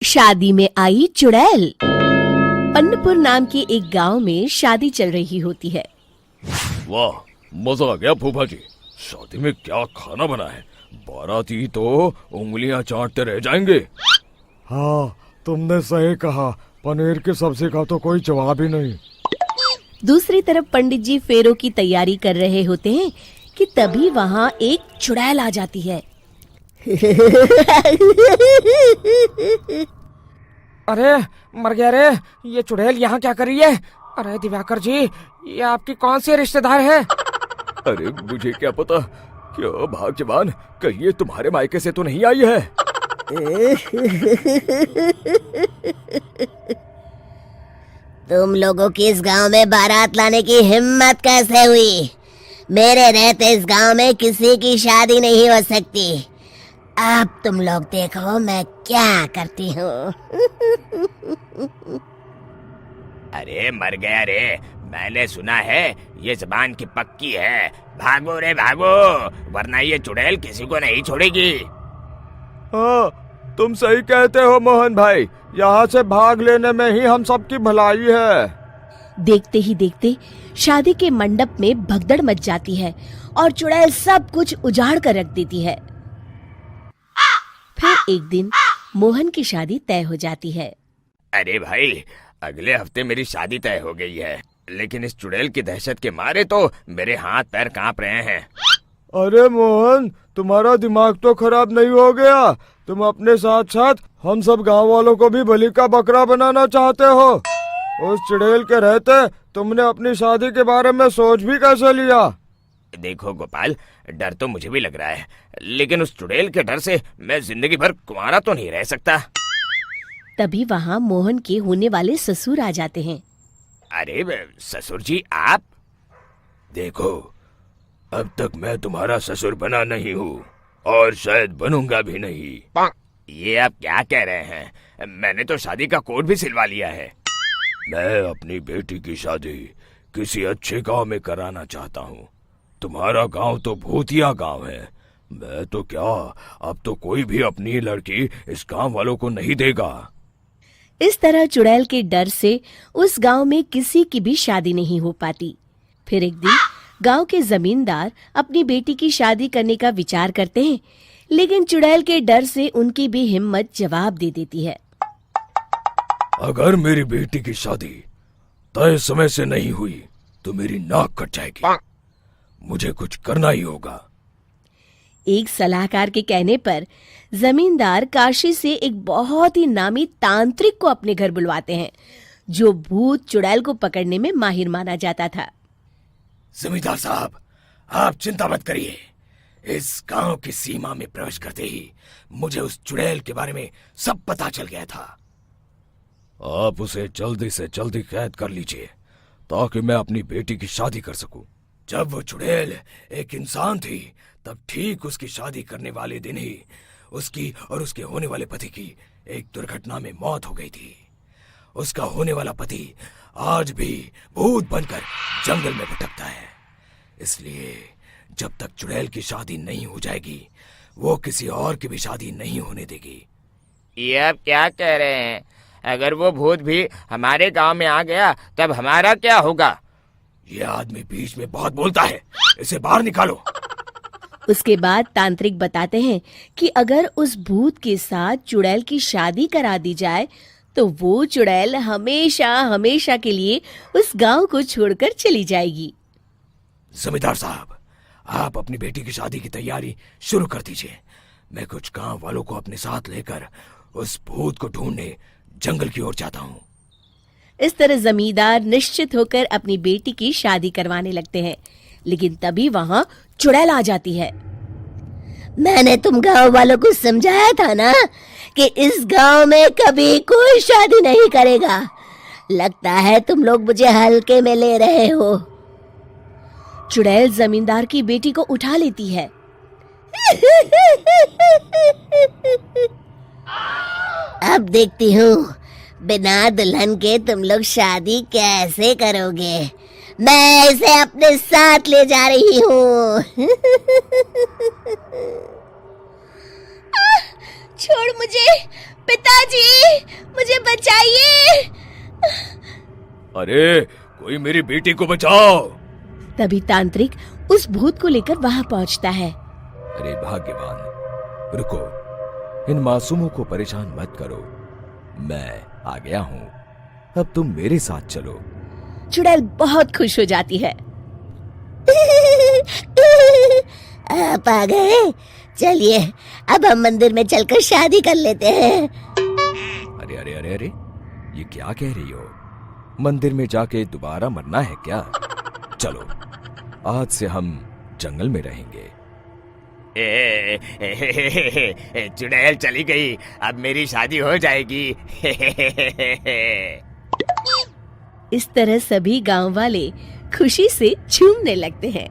शादी में आई चुड़ैल। पन्नपुर नाम के एक गांव में शादी चल रही होती है। वाह, मजा आ गया फूफा जी। शादी में क्या खाना बना है? बाराती तो उंगलियां चाटते रह जाएंगे। हाँ, तुमने सही कहा। पनीर की सब्जी का तो कोई जवाब ही नहीं। दूसरी तरफ पंडित जी फेरों की तैयारी कर रहे होते हैं कि तभी वहाँ एक चुड़ैल आ जाती है। अरे मर गया रे, ये चुड़ैल यहाँ क्या कर रही है? अरे दिवाकर जी, ये आपकी कौन सी रिश्तेदार है? अरे मुझे क्या पता। क्यों भाग्यवान, कहीं ये तुम्हारे मायके से तो नहीं आई है? तुम लोगों की इस गांव में बारात लाने की हिम्मत कैसे हुई? मेरे रहते इस गांव में किसी की शादी नहीं हो सकती। अब तुम लोग देखो मैं क्या करती हूँ। अरे मर गया रे, मैंने सुना है ये जबान की पक्की है। भागो रे भागो, वरना ये चुड़ैल किसी को नहीं छोड़ेगी। हाँ, तुम सही कहते हो मोहन भाई। यहाँ से भाग लेने में ही हम सबकी भलाई है। देखते ही देखते शादी के मंडप में भगदड़ मच जाती है और चुड़ैल सब कुछ उजाड़ कर रख देती है। फिर एक दिन मोहन की शादी तय हो जाती है। अरे भाई, अगले हफ्ते मेरी शादी तय हो गई है, लेकिन इस चुड़ैल की दहशत के मारे तो मेरे हाथ पैर कांप रहे हैं। अरे मोहन, तुम्हारा दिमाग तो खराब नहीं हो गया? तुम अपने साथ साथ हम सब गांव वालों को भी बलि का बकरा बनाना चाहते हो? उस चुड़ैल के रहते तुमने अपनी शादी के बारे में सोच भी कैसे लिया? देखो गोपाल, डर तो मुझे भी लग रहा है, लेकिन उस चुड़ैल के डर से मैं जिंदगी भर कुंवारा तो नहीं रह सकता। तभी वहाँ मोहन के होने वाले ससुर आ जाते हैं। अरे ससुर जी, आप? देखो, अब तक मैं तुम्हारा ससुर बना नहीं हूँ और शायद बनूंगा भी नहीं। ये आप क्या कह रहे हैं? मैंने तो शादी का कोड भी सिलवा लिया है। मैं अपनी बेटी की शादी किसी अच्छे गांव में कराना चाहता हूँ। तुम्हारा गांव तो भूतिया गांव है। मैं तो क्या, अब तो कोई भी अपनी लड़की इस गांव वालों को नहीं देगा। इस तरह चुड़ैल के डर से उस गांव में किसी की भी शादी नहीं हो पाती। फिर एक दिन गांव के जमींदार अपनी बेटी की शादी करने का विचार करते हैं, लेकिन चुड़ैल के डर से उनकी भी हिम्मत जवाब दे देती है। अगर मेरी बेटी की शादी तय समय से नहीं हुई तो मेरी नाक कट जाएगी। मुझे कुछ करना ही होगा। एक सलाहकार के कहने पर जमींदार काशी से एक बहुत ही नामी तांत्रिक को अपने घर बुलवाते हैं, जो भूत चुड़ैल को पकड़ने में माहिर माना जाता था। जमींदार साहब, आप चिंता मत करिए। इस गांव की सीमा में प्रवेश करते ही मुझे उस चुड़ैल के बारे में सब पता चल गया था। आप उसे जल्दी से जल्दी कैद कर लीजिए ताकि मैं अपनी बेटी की शादी कर सकूं। जब वो चुड़ैल एक इंसान थी, तब ठीक उसकी शादी करने वाले दिन ही उसकी और उसके होने वाले पति की एक दुर्घटना में मौत हो गई थी। उसका होने वाला पति आज भी भूत बनकर जंगल में भटकता है। इसलिए जब तक चुड़ैल की शादी नहीं हो जाएगी, वो किसी और की भी शादी नहीं होने देगी। ये आप क्या कह रहे हैं? अगर वो भूत भी हमारे गांव में आ गया तब हमारा क्या होगा? ये आदमी बीच में बहुत बोलता है, इसे बाहर निकालो। उसके बाद तांत्रिक बताते हैं कि अगर उस भूत के साथ चुड़ैल की शादी करा दी जाए तो वो चुड़ैल हमेशा हमेशा के लिए उस गांव को छोड़कर चली जाएगी। जमींदार साहब, आप अपनी बेटी की शादी की तैयारी शुरू कर दीजिए। मैं कुछ गांव वालों को अपने साथ लेकर उस भूत को ढूंढने जंगल की ओर जाता हूँ। इस तरह जमींदार निश्चित होकर अपनी बेटी की शादी करवाने लगते हैं, लेकिन तभी वहाँ चुड़ैल आ जाती है। मैंने तुम गांव वालों को समझाया था ना कि इस गांव में कभी कोई शादी नहीं करेगा। लगता है तुम लोग मुझे हल्के में ले रहे हो। चुड़ैल जमींदार की बेटी को उठा लेती है। अब देखती हूँ बिना दुल्हन के तुम लोग शादी कैसे करोगे। मैं इसे अपने साथ ले जा रही हूँ। छोड़ मुझे, पिताजी, मुझे बचाइए। अरे कोई मेरी बेटी को बचाओ। तभी तांत्रिक उस भूत को लेकर वहां पहुंचता है। अरे भाग्यवान, रुको, इन मासूमों को परेशान मत करो, मैं आ गया हूँ, अब तुम मेरे साथ चलो। चुड़ैल बहुत खुश हो जाती है। आप आ गए, चलिए अब हम मंदिर में चलकर शादी कर लेते हैं। अरे अरे अरे अरे, ये क्या कह रही हो? मंदिर में जाके दोबारा मरना है क्या? चलो, आज से हम जंगल में रहेंगे। चुड़ैल चली गई, अब मेरी शादी हो जाएगी। इस तरह सभी गांव वाले खुशी से झूमने लगते हैं।